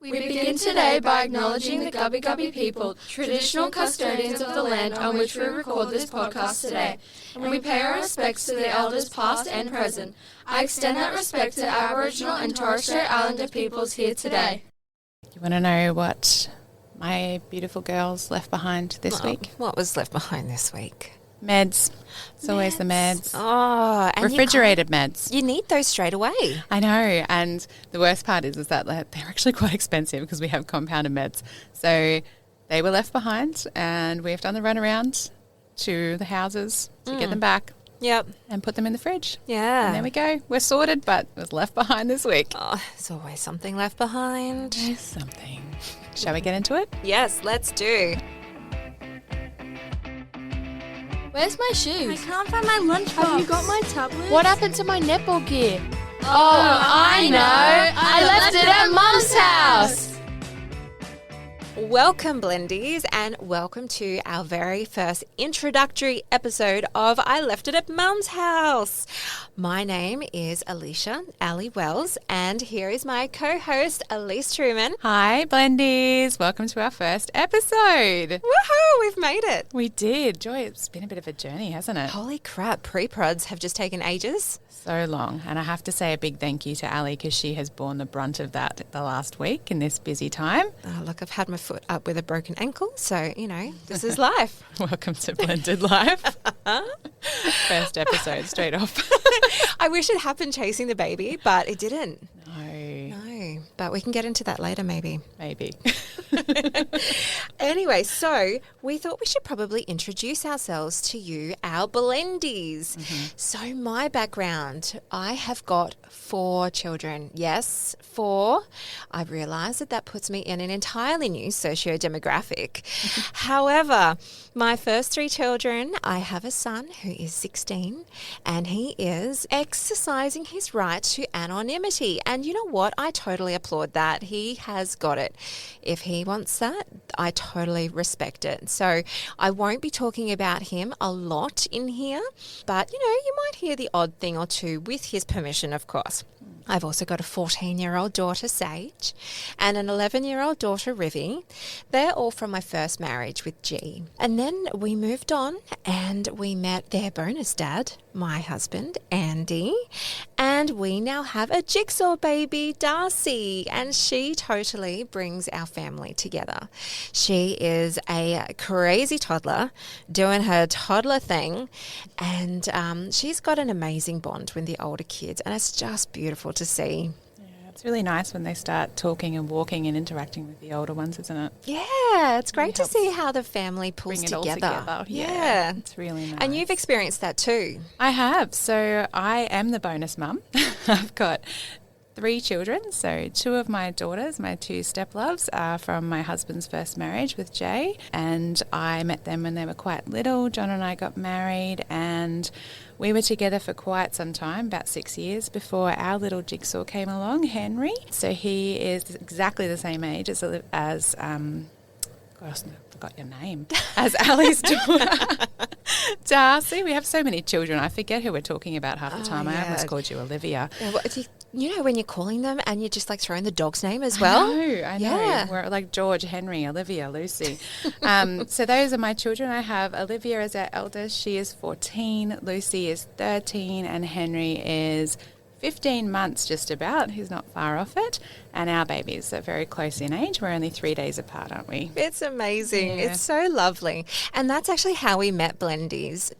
We begin today by acknowledging the Gubbi Gubbi people, traditional custodians of the land on which we record this podcast today, and we pay our respects to the elders past and present. I extend that respect to Aboriginal and Torres Strait Islander peoples here today. You want to know what my beautiful girls left behind this week? What was left behind this week? Meds. It's always the meds. Oh, and refrigerated meds. You need those straight away. I know. And the worst part is that they're actually quite expensive because we have compounded meds. So they were left behind and we've done the run around to the houses to get them back. Yep. And put them in the fridge. Yeah. And there we go. We're sorted, but it was left behind this week. Oh, there's always something left behind. There's something. Shall we get into it? Yes, let's do. Where's my shoes? I can't find my lunchbox. Have you got my tablet? What happened to my netball gear? Oh, I know. I left it at Mum's house. Welcome, Blendies, and welcome to our very first introductory episode of I Left It at Mum's House. My name is Alicia Ally Wells, and here is my co-host, Alyse Truman. Hi, Blendies. Welcome to our first episode. Woohoo! We've made it. We did. Joy, it's been a bit of a journey, hasn't it? Holy crap, pre-prods have just taken ages. So long. And I have to say a big thank you to Ali because she has borne the brunt of that the last week in this busy time. Oh, look, I've had my foot up with a broken ankle, so, this is life. Welcome to Blended Life. First episode, straight off. I wish it happened chasing the baby, but it didn't. No, but we can get into that later maybe. Maybe. Anyway, so we thought we should probably introduce ourselves to you, our Blendies. Mm-hmm. So my background, I have got 4 children. Yes, 4. I've realised that puts me in an entirely new socio-demographic. However, my first 3 children, I have a son who is 16 and he is exercising his right to anonymity. And you know what? I totally applaud that. He has got it. If he wants that, I totally respect it. So I won't be talking about him a lot in here, but you might hear the odd thing or two with his permission, of course. I've also got a 14-year-old daughter, Sage, and an 11-year-old daughter, Rivi. They're all from my first marriage with G. And then we moved on and we met their bonus dad, my husband, Andy, and we now have a jigsaw baby, Darcy, and she totally brings our family together. She is a crazy toddler doing her toddler thing, and she's got an amazing bond with the older kids, and it's just beautiful to see. Yeah, it's really nice when they start talking and walking and interacting with the older ones, isn't it? Yeah, it's great to see how the family pulls Bring it together. all together. Yeah, it's really nice. And you've experienced that too. I have. So I am the bonus mum. I've got 3 children. So 2 of my daughters, my 2 step-loves, are from my husband's first marriage with Jay. And I met them when they were quite little. John and I got married and we were together for quite some time, about 6 years, before our little jigsaw came along, Henry. So he is exactly the same age as gosh, I forgot your name, as Ali's daughter, Darcy. We have so many children. I forget who we're talking about half the time. Yeah. I almost called you Olivia. Yeah, when you're calling them and you're just like throwing the dog's name as well. I know. Yeah. We're like George, Henry, Olivia, Lucy. So those are my children. I have Olivia as our eldest. She is 14. Lucy is 13. And Henry is 15 months just about. He's not far off it. And our babies are very close in age. We're only 3 days apart, aren't we? It's amazing. Yeah. It's so lovely. And that's actually how we met Blendies.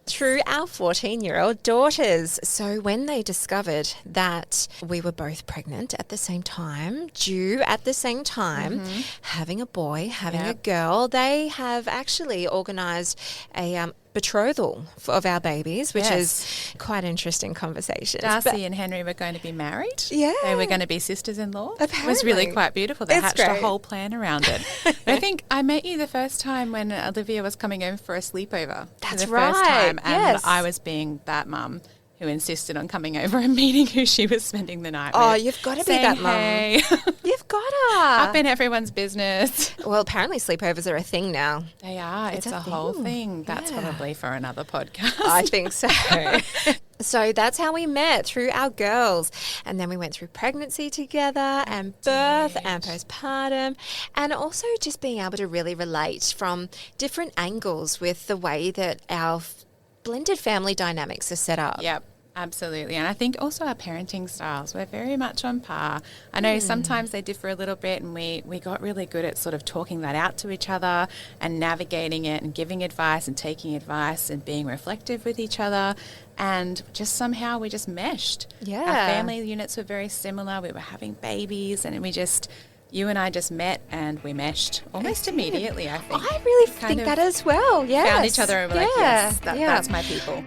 Through our 14-year-old daughters. So when they discovered that we were both pregnant at the same time, due at the same time, having a boy, having a girl, they have actually organised a betrothal of our babies, which is quite interesting conversations. Darcy and Henry were going to be married. Yeah. They were going to be sisters-in-law. Apparently. It was really quite beautiful. They It's hatched a great. whole plan around it. I think I met you the first time when Olivia was coming over for a sleepover. That's the first right, time, and yes. I was being that mum who insisted on coming over and meeting who she was spending the night Oh, with. you've got to be saying, that mum. hey, You've got to. up in everyone's business. Well, apparently sleepovers are a thing now. They are. It's a a whole thing. thing. That's Yeah. probably for another podcast. I think so. So that's how we met, through our girls. And then we went through pregnancy together and birth and postpartum, and also just being able to really relate from different angles with the way that our blended family dynamics are set up. Yep. Absolutely. And I think also our parenting styles, we're very much on par. I know sometimes they differ a little bit, and we got really good at sort of talking that out to each other and navigating it and giving advice and taking advice and being reflective with each other. And just somehow we just meshed. Yeah. Our family units were very similar. We were having babies, and you and I just met and we meshed almost immediately, I think. I really think that as well, yes. Found each other and were like, yes, that's my people.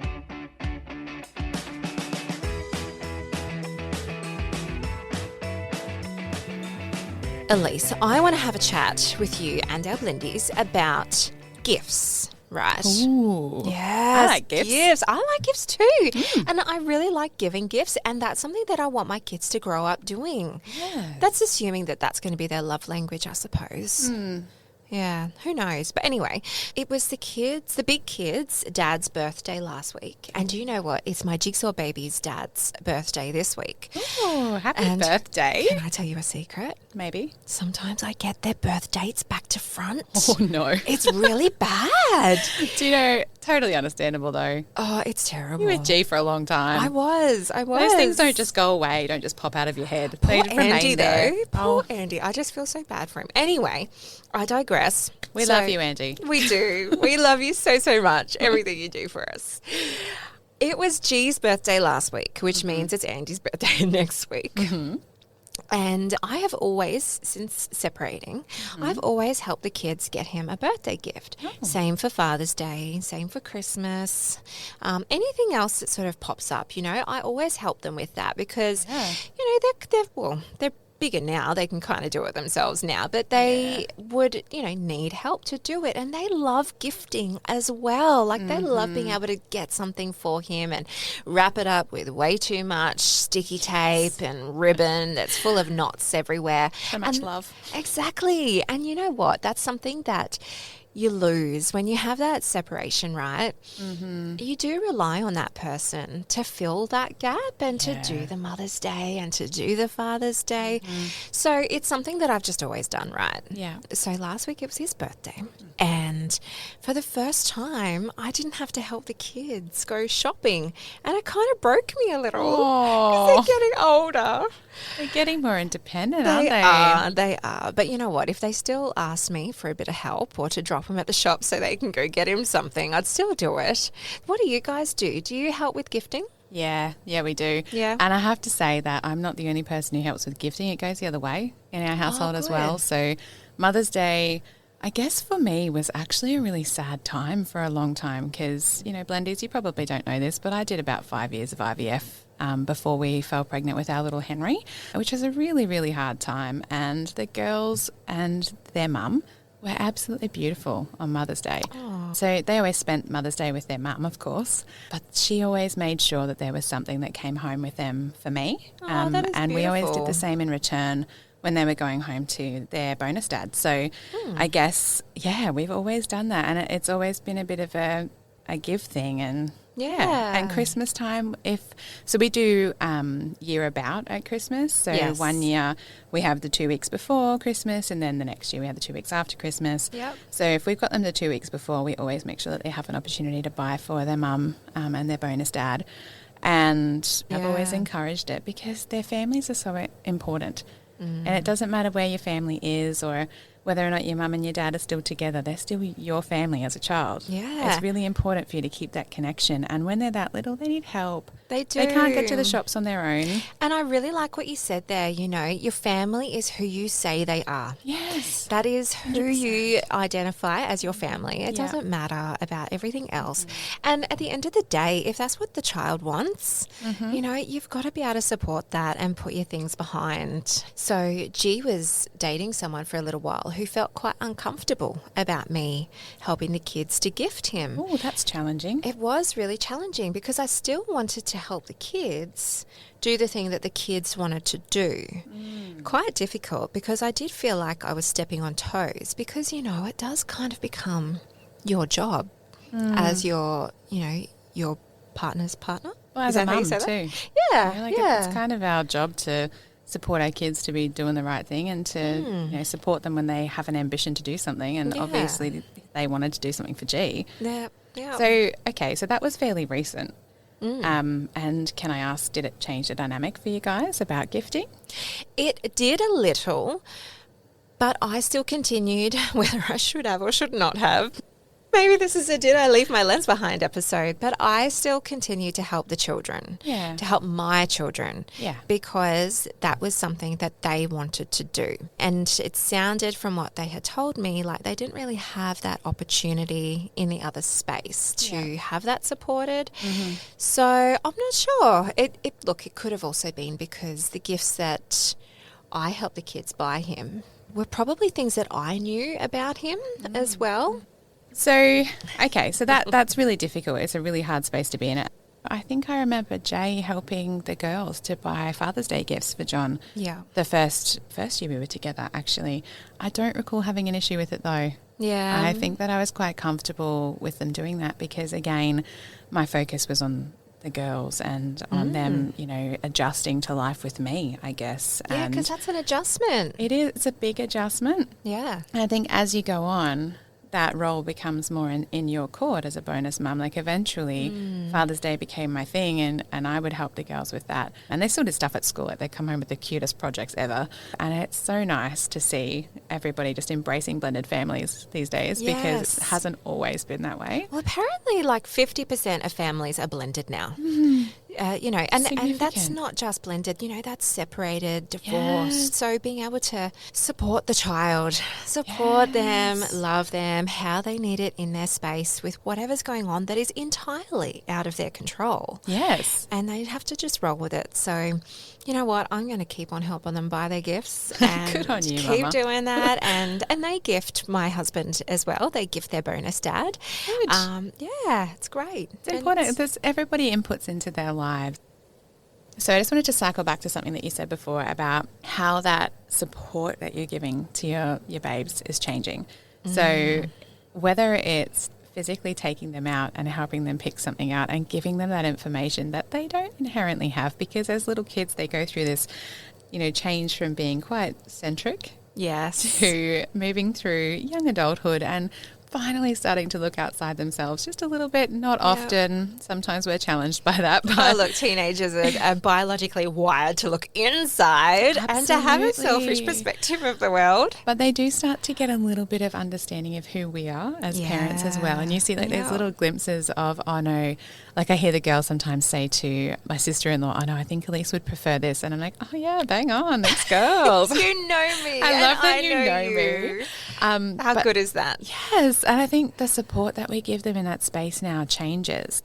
Alyse, I want to have a chat with you and our blendies about gifts, right? Ooh. Yes. I like gifts. I like gifts too. And I really like giving gifts, and that's something that I want my kids to grow up doing. Yes. That's assuming that that's going to be their love language, I suppose. Yeah, who knows? But anyway, it was the big kids' dad's birthday last week. And do you know what? It's my jigsaw baby's dad's birthday this week. Oh, happy And birthday. Can I tell you a secret? Maybe. Sometimes I get their birth dates back to front. Oh, no. It's really bad. Do you know, totally understandable though. Oh, it's terrible. You were with G for a long time. I was. Those things don't just go away, don't just pop out of your head. They Poor remain Andy, there. though. Poor Andy. I just feel so bad for him. Anyway, I digress. We So- love you, Andy. We do. We love you so, so much. Everything you do for us. It was G's birthday last week, which means it's Andy's birthday next week. And I have always, since separating, I've always helped the kids get him a birthday gift. Same for Father's Day, same for Christmas, anything else that sort of pops up, I always help them with that because, they're bigger now. They can kind of do it themselves now, but they would, need help to do it. And they love gifting as well. Like they love being able to get something for him and wrap it up with way too much sticky tape and ribbon that's full of knots everywhere. So much love. Exactly. And you know what? That's something that you lose when you have that separation, right? You do rely on that person to fill that gap and to do the Mother's Day and to do the Father's Day. So it's something that I've just always done, right? Yeah. So last week it was his birthday, and for the first time I didn't have to help the kids go shopping, and it kind of broke me a little because they're getting older. They're getting more independent, They aren't are. They are. But you know what? If they still ask me for a bit of help or to drop him at the shop so they can go get him something, I'd still do it. What do you guys do? Do you help with gifting? Yeah, we do. Yeah. And I have to say that I'm not the only person who helps with gifting. It goes the other way in our household as well. good. So Mother's Day, I guess for me, was actually a really sad time for a long time because, Blendies, you probably don't know this, but I did about 5 years of IVF before we fell pregnant with our little Henry, which was a really, really hard time. And the girls and their mum were absolutely beautiful on Mother's Day. So they always spent Mother's Day with their mum, of course, but she always made sure that there was something that came home with them for me. That is and we always did beautiful. the same in return when they were going home to their bonus dad. So I guess, we've always done that, and it's always been a bit of a give thing. And and Christmas time, so we do year about at Christmas. So Yes. 1 year we have the 2 weeks before Christmas, and then the next year we have the 2 weeks after Christmas. Yep. So if we've got them the 2 weeks before, we always make sure that they have an opportunity to buy for their mum and their bonus dad. And I've always encouraged it because their families are so important. And it doesn't matter where your family is or whether or not your mum and your dad are still together, they're still your family as a child. Yeah. It's really important for you to keep that connection. And when they're that little, they need help. They do. They can't get to the shops on their own. And I really like what you said there. Your family is who you say they are. Yes. That is who you identify as your family. It Yeah. doesn't matter about everything else. And at the end of the day, if that's what the child wants, you've got to be able to support that and put your things behind. So G was dating someone for a little while who felt quite uncomfortable about me helping the kids to gift him. Oh, that's challenging. It was really challenging because I still wanted to help the kids do the thing that the kids wanted to do. Quite difficult because I did feel like I was stepping on toes because, it does kind of become your job as your partner's partner. Well, Is as a that how you mum say that? too. Yeah, It's kind of our job to support our kids to be doing the right thing and to support them when they have an ambition to do something. And Yeah. obviously they wanted to do something for G. Yeah. So that was fairly recent. And can I ask, did it change the dynamic for you guys about gifting? It did a little, but I still continued, whether I should have or should not have. Maybe this is a did I leave my lens behind episode, but I still continue to help the children, to help my children, because that was something that they wanted to do. And it sounded from what they had told me like they didn't really have that opportunity in the other space to have that supported. So I'm not sure. It could have also been because the gifts that I helped the kids buy him were probably things that I knew about him as well. So, okay, so that's really difficult. It's a really hard space to be in. I think I remember Jay helping the girls to buy Father's Day gifts for John. Yeah. The first year we were together, actually. I don't recall having an issue with it, though. Yeah. I think that I was quite comfortable with them doing that because, again, my focus was on the girls and on them, adjusting to life with me, I guess. Yeah, because that's an adjustment. It is. It's a big adjustment. Yeah. And I think as you go on, that role becomes more in your court as a bonus mum. Like eventually Father's Day became my thing and I would help the girls with that. And they still did stuff at school. Like they come home with the cutest projects ever. And it's so nice to see everybody just embracing blended families these days because it hasn't always been that way. Well, apparently like 50% of families are blended now. And that's not just blended, that's separated, divorced. So being able to support the child, support them, love them, how they need it in their space with whatever's going on that is entirely out of their control. Yes. And they have to just roll with it. So, you know what? I'm going to keep on helping them buy their gifts and Good on you, keep Mama. doing that. And they gift my husband as well. They gift their bonus dad. Good. It's great. It's important. There's everybody inputs into their lives. So I just wanted to cycle back to something that you said before about how that support that you're giving to your babes is changing. So whether it's physically taking them out and helping them pick something out and giving them that information that they don't inherently have, because as little kids they go through this, change from being quite centric to moving through young adulthood and finally starting to look outside themselves just a little bit. Not often. Sometimes we're challenged by that. But look, teenagers are biologically wired to look inside and to have a selfish perspective of the world. But they do start to get a little bit of understanding of who we are as parents as well. And you see these little glimpses of, oh no, like I hear the girls sometimes say to my sister-in-law, oh no, I think Alyse would prefer this. And I'm like, oh yeah, bang on, it's girls. You know me. I love that you know me. How good is that? Yes, and I think the support that we give them in that space now changes.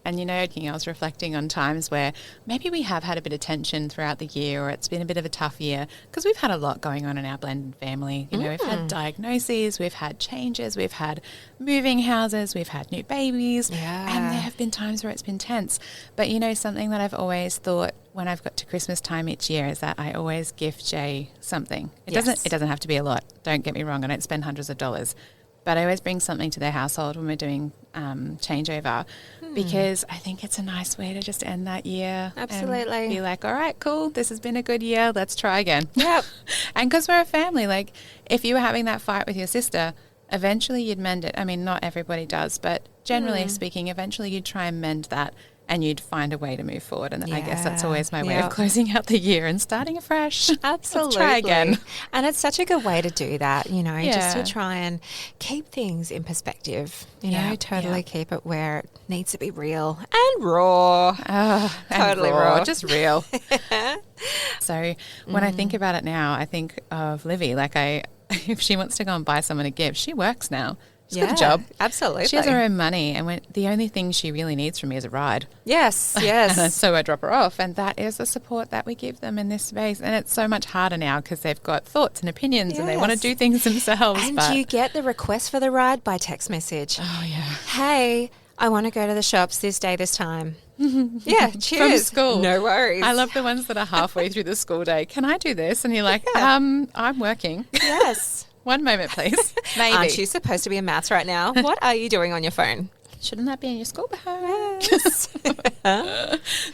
And I was reflecting on times where maybe we have had a bit of tension throughout the year or it's been a bit of a tough year because we've had a lot going on in our blended family. We've had diagnoses, we've had changes, we've had moving houses, we've had new babies. And there have been times where it's been tense. But, something that I've always thought when I've got to Christmas time each year is that I always gift Jay something. It doesn't have to be a lot. Don't get me wrong. I don't spend hundreds of dollars. But I always bring something to their household when we're doing changeover because I think it's a nice way to just end that year. Absolutely. And be like, all right, cool, this has been a good year. Let's try again. Yep. And because we're a family, like if you were having that fight with your sister, eventually you'd mend it. I mean, not everybody does, but generally speaking, eventually you'd try and mend that and you'd find a way to move forward. And I guess that's always my way of closing out the year and starting afresh. Absolutely. Let's try again. And it's such a good way to do that, just to try and keep things in perspective, totally keep it where it needs to be real and raw. Totally raw. Just real. So when I think about it now, I think of Livy. Like if she wants to go and buy someone a gift, she works now. She's got a job. Absolutely. She has her own money, and the only thing she really needs from me is a ride. Yes. And so I drop her off, and that is the support that we give them in this space. And it's so much harder now because they've got thoughts and opinions and they want to do things themselves. And you get the request for the ride by text message. Oh, yeah. Hey, I want to go to the shops this day, this time. Yeah, cheers. From school. No worries. I love the ones that are halfway through the school day. Can I do this? And you're like, I'm working. Yes. One moment, please. Maybe. Aren't you supposed to be in maths right now? What are you doing on your phone? Shouldn't that be in your school bag? yes.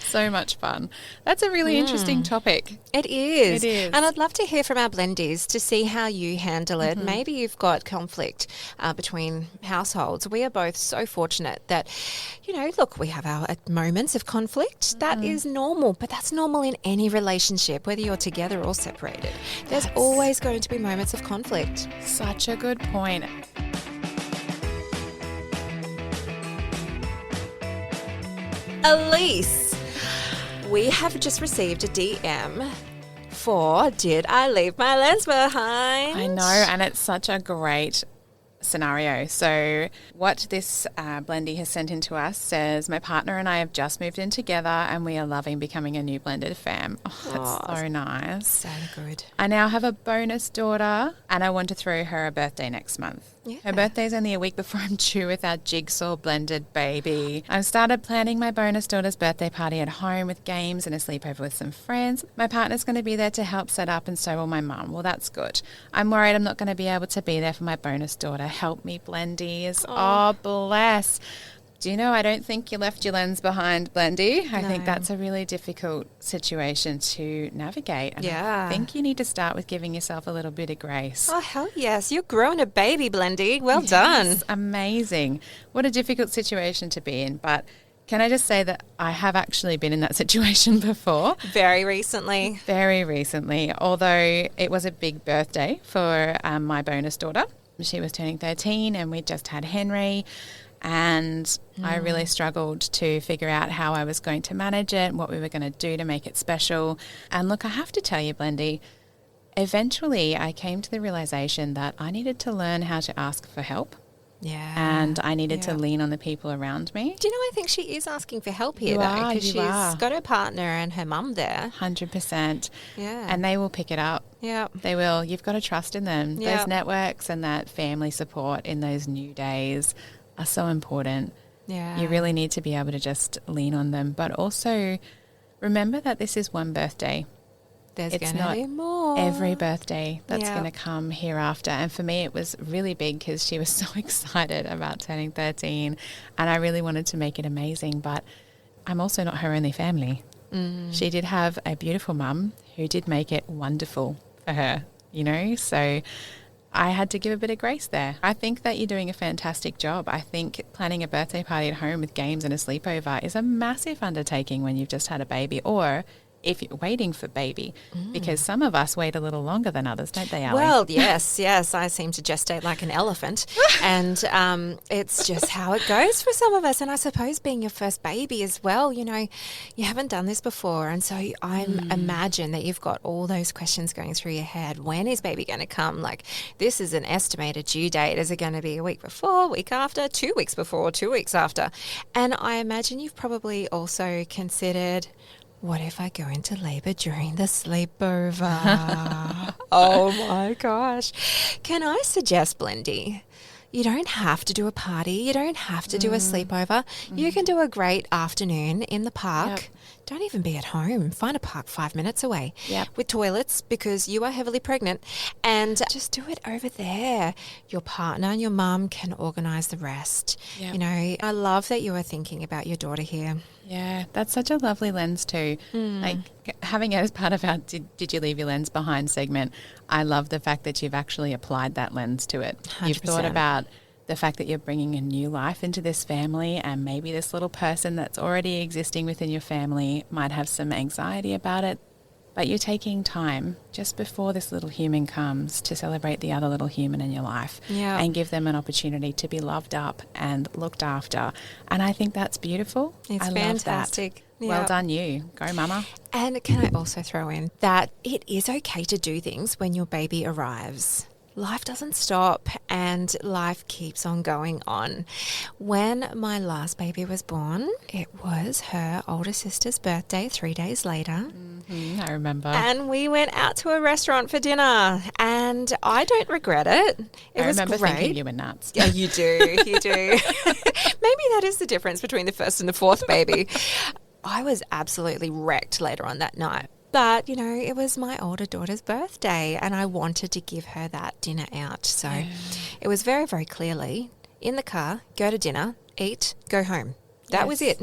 So much fun. That's a really interesting topic. It is. It is. And I'd love to hear from our blendies to see how you handle it. Mm-hmm. Maybe you've got conflict between households. We are both so fortunate that, look, we have our moments of conflict. That is normal, but that's normal in any relationship, whether you're together or separated. There's always going to be moments of conflict. Such a good point. Alyse, we have just received a DM for Did I Leave My Lens Behind? I know, and it's such a great scenario. So what this blendie has sent in to us says, my partner and I have just moved in together and we are loving becoming a new blended fam. Oh, that's so nice. So good. I now have a bonus daughter and I want to throw her a birthday next month. Yeah. Her birthday's only a week before I'm due with our jigsaw blended baby. I've started planning my bonus daughter's birthday party at home with games and a sleepover with some friends. My partner's going to be there to help set up and so will my mum. Well, that's good. I'm worried I'm not going to be able to be there for my bonus daughter. Help me, blendies. Oh, bless. Do you know, I don't think you left your lens behind, Blendy. I think that's a really difficult situation to navigate. And I think you need to start with giving yourself a little bit of grace. Oh, hell yes. You're growing a baby, Blendy. Well done. Amazing. What a difficult situation to be in. But can I just say that I have actually been in that situation before? Very recently. Very recently, although it was a big birthday for my bonus daughter. She was turning 13 and we just had Henry. And I really struggled to figure out how I was going to manage it, what we were going to do to make it special. And look, I have to tell you, Blendy, eventually I came to the realization that I needed to learn how to ask for help. Yeah. And I needed to lean on the people around me. Do you know, I think she is asking for help here, because she's got her partner and her mum there. 100%. Yeah. And they will pick it up. Yeah. They will. You've got to trust in them. Yeah. Those networks and that family support in those new days are so important. Yeah. You really need to be able to just lean on them. But also remember that this is one birthday. There's It's going to not be more. every birthday that's going to come hereafter. And for me, it was really big because she was so excited about turning 13 and I really wanted to make it amazing. But I'm also not her only family. She did have a beautiful mum who did make it wonderful for her, so I had to give a bit of grace there. I think that you're doing a fantastic job. I think planning a birthday party at home with games and a sleepover is a massive undertaking when you've just had a baby, or if you're waiting for baby, because some of us wait a little longer than others, don't they, Ally? Well, yes. I seem to gestate like an elephant, and it's just how it goes for some of us. And I suppose being your first baby as well, you haven't done this before, and so I imagine that you've got all those questions going through your head. When is baby going to come? Like, this is an estimated due date. Is it going to be a week before, week after, 2 weeks before, 2 weeks after? And I imagine you've probably also considered, what if I go into labour during the sleepover? Oh my gosh. Can I suggest, Blendy, you don't have to do a party. You don't have to do a sleepover. You can do a great afternoon in the park. Yep. Don't even be at home. Find a park 5 minutes away with toilets, because you are heavily pregnant, and just do it over there. Your partner and your mum can organise the rest. Yep. I love that you are thinking about your daughter here. Yeah, that's such a lovely lens too. Like having it as part of our did you leave your lens behind segment, I love the fact that you've actually applied that lens to it. 100%. You've thought about the fact that you're bringing a new life into this family, and maybe this little person that's already existing within your family might have some anxiety about it, but you're taking time just before this little human comes to celebrate the other little human in your life and give them an opportunity to be loved up and looked after. And I think that's beautiful. It's I fantastic. Love that. Well done you. Go mama. And can I also throw in that it is okay to do things when your baby arrives. Life doesn't stop and life keeps on going on. When my last baby was born, it was her older sister's birthday 3 days later. I remember. And we went out to a restaurant for dinner, and I don't regret it. It I was remember great. thinking you were nuts. Yeah, you do. You do. Maybe that is the difference between the first and the fourth baby. I was absolutely wrecked later on that night. But, it was my older daughter's birthday and I wanted to give her that dinner out. So it was very, very clearly in the car, go to dinner, eat, go home. That was it.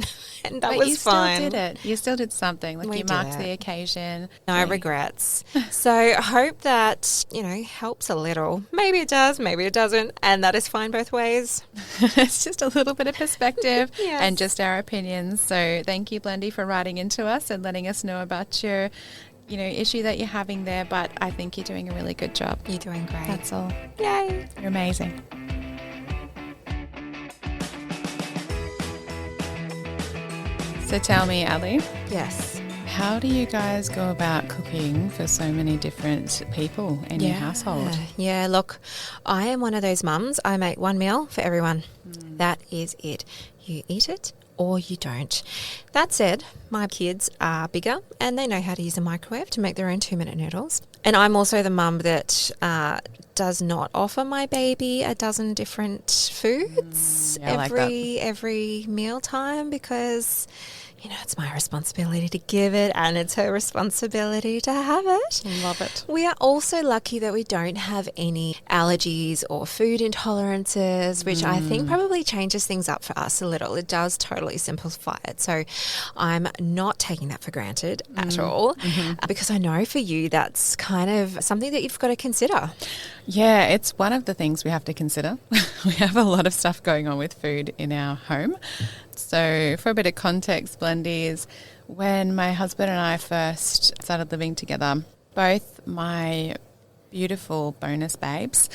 And that but was you fine. still did it. You still did something. Like We you marked did the it. occasion. No regrets. So I hope that, helps a little. Maybe it does, maybe it doesn't. And that is fine both ways. It's just a little bit of perspective Yes. and just our opinions. So thank you, Blendy, for writing into us and letting us know about your, issue that you're having there. But I think you're doing a really good job. You're doing great. That's all. Yay. You're amazing. So tell me, Ali, Yes. how do you guys go about cooking for so many different people in your household? Yeah, look, I am one of those mums. I make one meal for everyone. That is it. You eat it or you don't. That said, my kids are bigger and they know how to use a microwave to make their own 2-minute noodles. And I'm also the mum that does not offer my baby a dozen different foods I like that. every meal time because it's my responsibility to give it and it's her responsibility to have it. Love it. We are also lucky that we don't have any allergies or food intolerances, which I think probably changes things up for us a little. It does totally simplify it. So I'm not taking that for granted at all because I know for you that's kind of something that you've got to consider. Yeah, it's one of the things we have to consider. We have a lot of stuff going on with food in our home. So for a bit of context, Blendies, when my husband and I first started living together, both my beautiful bonus babes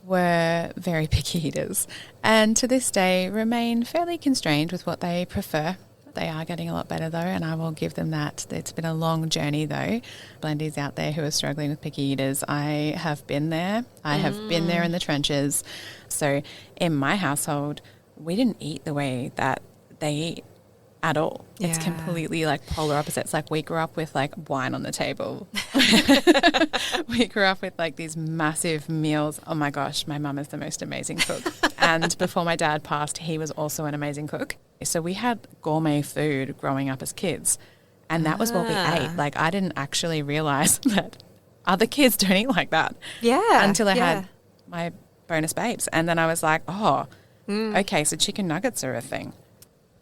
were very picky eaters and to this day remain fairly constrained with what they prefer. They are getting a lot better though, and I will give them that. It's been a long journey though. Blendies out there who are struggling with picky eaters, I have been there. I have been there in the trenches. So in my household, we didn't eat the way that they eat at all. It's Yeah. completely like polar opposites. Like we grew up with like wine on the table. We grew up with like these massive meals. Oh my gosh, my mum is the most amazing cook. And before my dad passed, he was also an amazing cook. So we had gourmet food growing up as kids. And that was what we ate. Like I didn't actually realize that other kids don't eat like that. Yeah. Until I had my bonus babes. And then I was like, oh, okay, so chicken nuggets are a thing.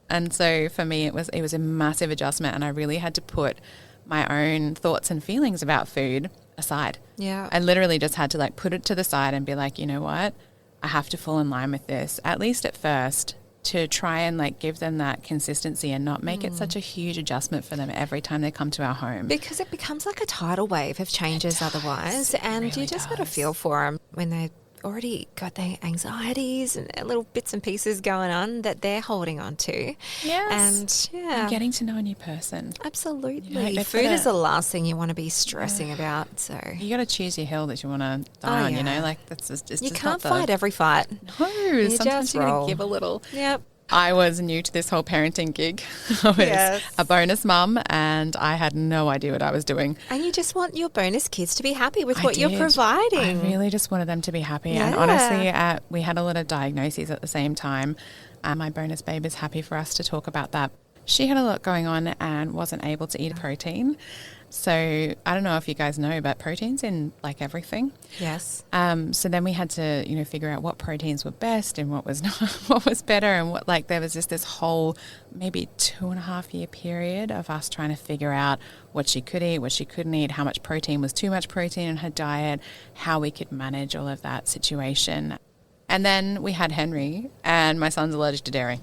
And so for me, it was a massive adjustment, and I really had to put my own thoughts and feelings about food aside. Yeah. I literally just had to like put it to the side and be like, you know what, I have to fall in line with this, at least at first, to try and like give them that consistency and not make it such a huge adjustment for them every time they come to our home. Because it becomes like a tidal wave of changes otherwise. And really you just got to does. feel for them when they already got their anxieties and their little bits and pieces going on that they're holding on to. Yes. And And getting to know a new person. absolutely. You know, it's Food gotta- is the last thing you want to be stressing about. So You got to choose your hill that you want to die on, you know? Like that's just you just can't not the- fight every fight. No, sometimes just you got roll. to give a little. Yep. I was new to this whole parenting gig. I was Yes. a bonus mum and I had no idea what I was doing. And you just want your bonus kids to be happy with I what you're did. providing. I really just wanted them to be happy. And Yeah. honestly, we had a lot of diagnoses at the same time. My bonus babe is happy for us to talk about that. She had a lot going on and wasn't able to eat protein. So I don't know if you guys know, but protein's in like everything. Yes. So then we had to, figure out what proteins were best and what was not, what was better, and what there was just this whole maybe 2.5 year period of us trying to figure out what she could eat, what she couldn't eat, how much protein was too much protein in her diet, how we could manage all of that situation. And then we had Henry, and my son's allergic to dairy.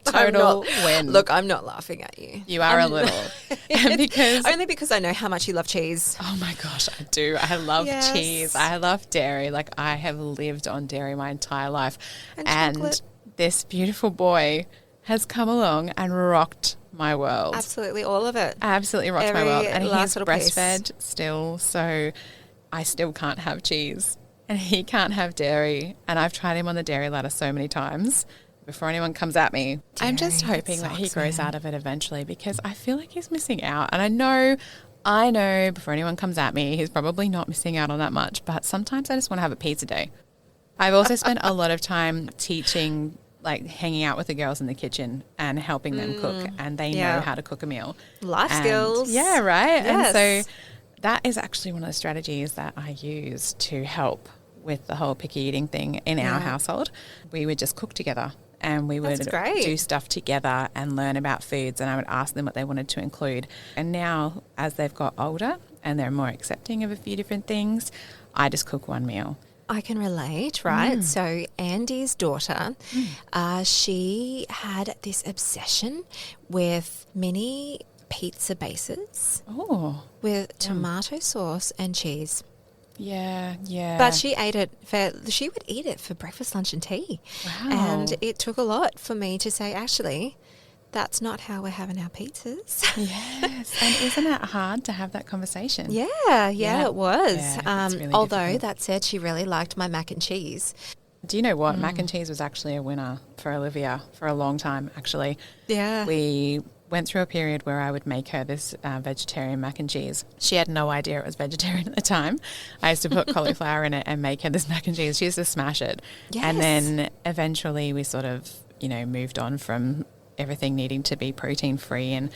Total win. Look, I'm not laughing at you. You are a little. because Only because I know how much you love cheese. Oh my gosh, I do. I love Yes. cheese. I love dairy. Like I have lived on dairy my entire life. And chocolate. This beautiful boy has come along and rocked my world. Absolutely, all of it. Absolutely rocked my Every world. And he's last little piece. breastfed still, so I still can't have cheese. And he can't have dairy. And I've tried him on the dairy ladder so many times. Before anyone comes at me, I'm just Dairy, hoping that he sucks, grows man. out of it eventually, because I feel like he's missing out. And I know before anyone comes at me, he's probably not missing out on that much, but sometimes I just want to have a pizza day. I've also spent a lot of time teaching, like hanging out with the girls in the kitchen and helping them cook, and they Yeah. know how to cook a meal. Life And- skills. Yeah, right. Yes. And so that is actually one of the strategies that I use to help with the whole picky eating thing in our household. We would just cook together. and we would That's great. do stuff together and learn about foods, and I would ask them what they wanted to include. And now, as they've got older and they're more accepting of a few different things, I just cook one meal. I can relate, right? So Andy's daughter, she had this obsession with mini pizza bases Oh, with tomato sauce and cheese. yeah. But she would eat it for breakfast, lunch and tea. Wow. And it took a lot for me to say, actually, that's not how we're having our pizzas. Yes. And isn't it hard to have that conversation? Yeah, it was. Yeah, it's really although difficult. that said, she really liked my mac and cheese. Do you know what? Mac and cheese was actually a winner for Olivia for a long time, actually. Yeah. We went through a period where I would make her this vegetarian mac and cheese. She had no idea it was vegetarian at the time. I used to put cauliflower in it and make her this mac and cheese. She used to smash it. Yes. And then eventually we sort of, moved on from everything needing to be protein free and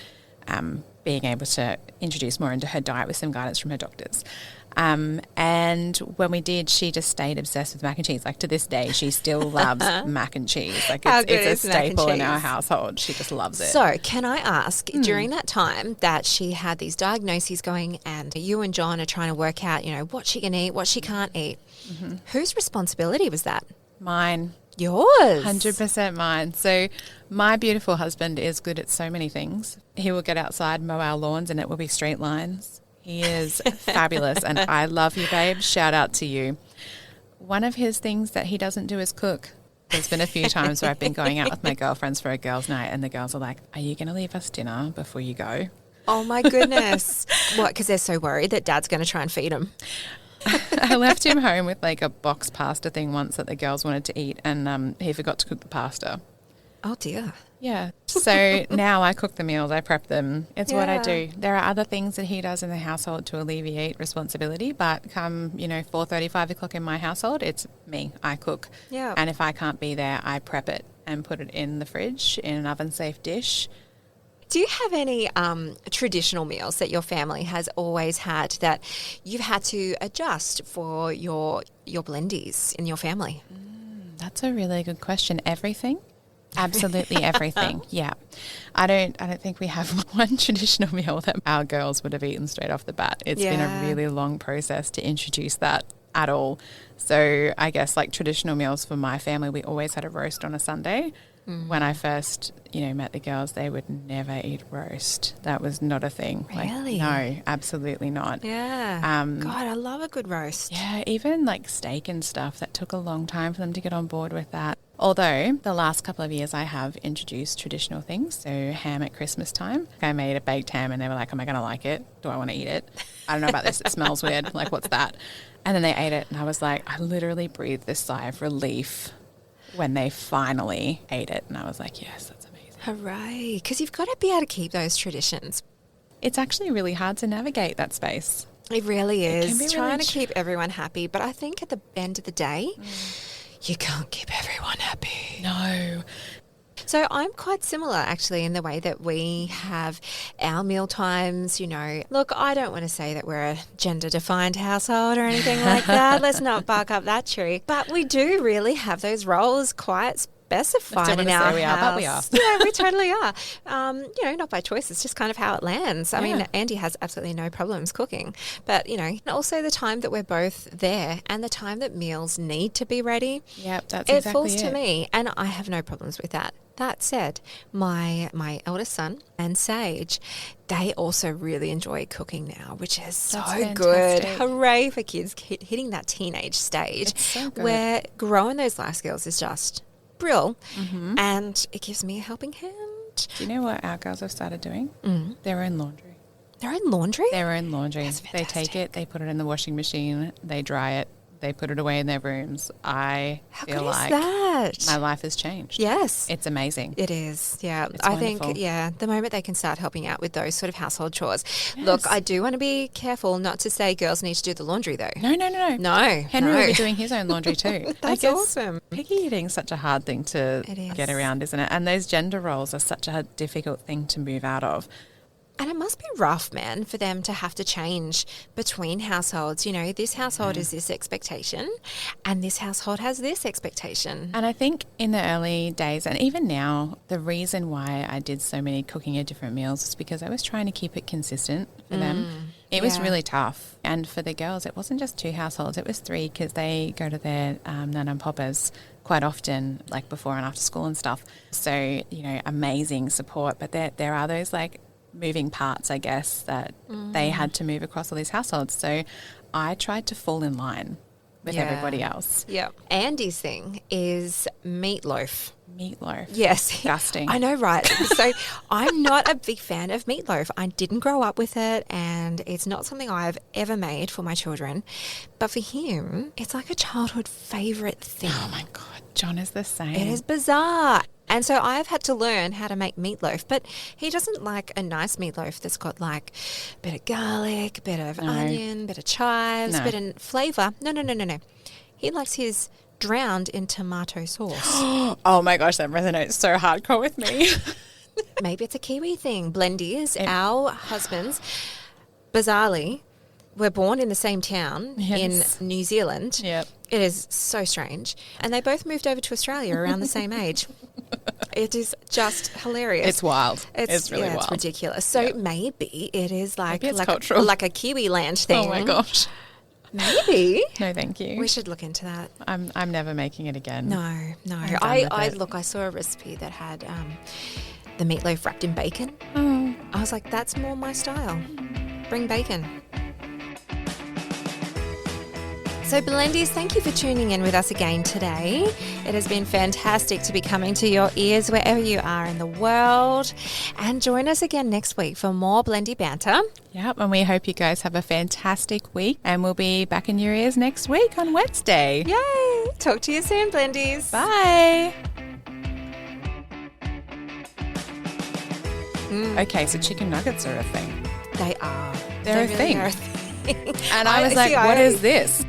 being able to introduce more into her diet with some guidance from her doctors. And when we did, she just stayed obsessed with mac and cheese. Like to this day, she still loves mac and cheese. Like How it's good a is mac and staple in our cheese? household. She just loves it. So, can I ask, during that time that she had these diagnoses going and you and John are trying to work out, what she can eat, what she can't eat, whose responsibility was that? Mine. Yours. 100% mine. So my beautiful husband is good at so many things. He will get outside, mow our lawns, and it will be straight lines. He is fabulous, and I love you, babe. Shout out to you. One of his things that he doesn't do is cook. There's been a few times where I've been going out with my girlfriends for a girls' night, and the girls are like, "Are you going to leave us dinner before you go?" Oh, my goodness. What, because they're so worried that Dad's going to try and feed them? I left him home with like a box pasta thing once that the girls wanted to eat, and he forgot to cook the pasta. Oh, dear. Yeah. So now I cook the meals, I prep them. It's what I Yeah. do. There are other things that he does in the household to alleviate responsibility, but come, 4:30, 5 o'clock in my household, it's me. I cook. Yeah. And if I can't be there, I prep it and put it in the fridge in an oven-safe dish. Do you have any traditional meals that your family has always had that you've had to adjust for your blendies in your family? That's a really good question. Everything? Absolutely everything. Yeah. I don't think we have one traditional meal that our girls would have eaten straight off the bat. It's been a really long process to introduce that at all. So I guess like traditional meals for my family, we always had a roast on a Sunday. When I first, met the girls, they would never eat roast. That was not a thing. Really? No, absolutely not. Yeah. God, I love a good roast. Yeah, even like steak and stuff, that took a long time for them to get on board with that. Although the last couple of years I have introduced traditional things, so ham at Christmas time. I made a baked ham and they were like, am I going to like it? Do I want to eat it? I don't know about this. It smells weird. Like, what's that? And then they ate it and I was like, I literally breathed this sigh of relief when they finally ate it. And I was like, yes, that's amazing. Hooray. Because you've got to be able to keep those traditions. It's actually really hard to navigate that space. It really It is. can be Trying really to keep everyone happy. But I think at the end of the day, you can't keep everyone happy. No. So I'm quite similar actually in the way that we have our meal times, Look, I don't want to say that we're a gender defined household or anything like that. Let's not bark up that tree. But we do really have those roles quite specified in our we house. are, but we are. Yeah, we totally are. Not by choice. It's just kind of how it lands. I mean, Andy has absolutely no problems cooking. But, also the time that we're both there and the time that meals need to be ready. Yep, that's It exactly falls to me, and I have no problems with that. That said, my eldest son and Sage, they also really enjoy cooking now, which is so That's good. fantastic. Hooray for kids hitting that teenage stage It's so good. where growing those life skills is just brill, and it gives me a helping hand. Do you know what our girls have started doing? Their own laundry. Their own laundry? Their own laundry. That's They take it, they put it in the washing machine, they dry it, they put it away in their rooms. I How feel good like is that? my life has changed. Yes. It's amazing. It is, yeah. It's I think, wonderful. the moment they can start helping out with those sort of household chores. Look, I do want to be careful not to say girls need to do the laundry, though. No. No. Henry will be doing his own laundry too. That's Like, awesome. Picky eating's such a hard thing to It is. get around, isn't it? And those gender roles are such a difficult thing to move out of. And it must be rough, man, for them to have to change between households. You know, this household is this expectation and this household has this expectation. And I think in the early days, and even now, the reason why I did so many cooking of different meals is because I was trying to keep it consistent for them. It was really tough. And for the girls, it wasn't just 2 households, it was 3 because they go to their nan and poppers quite often, like before and after school and stuff. So, you know, amazing support. But there are those like moving parts, I guess, that they had to move across all these households. So I tried to fall in line with everybody else. Yeah. Andy's thing is meatloaf. Meatloaf. Yes. Disgusting. I know, right? So I'm not a big fan of meatloaf. I didn't grow up with it and it's not something I've ever made for my children. But for him, it's like a childhood favourite thing. Oh my God, John is the same. It is bizarre. And so I've had to learn how to make meatloaf, but he doesn't like a nice meatloaf that's got like a bit of garlic, a bit of onion, a bit of chives, a bit of flavour. No. He likes his drowned in tomato sauce. Oh my gosh, that resonates so hardcore with me. Maybe it's a Kiwi thing. Blendies, our husbands, bizarrely, were born in the same town in New Zealand. Yep. It is so strange. And they both moved over to Australia around the same age. It is just hilarious. It's wild. It's really wild. It's ridiculous. So maybe it is like cultural. like a Kiwi land thing. Oh my gosh. Maybe. No, thank you. We should look into that. I'm never making it again. No. I saw a recipe that had the meatloaf wrapped in bacon. Oh. I was like, that's more my style. Bring bacon. So Blendies, thank you for tuning in with us again today. It has been fantastic to be coming to your ears wherever you are in the world. And join us again next week for more Blendy banter. Yep, and we hope you guys have a fantastic week. And we'll be back in your ears next week on Wednesday. Yay! Talk to you soon, Blendies. Bye. Okay, so chicken nuggets are a thing. They are. They're a They really thing. are a thing. And I was like, what is this?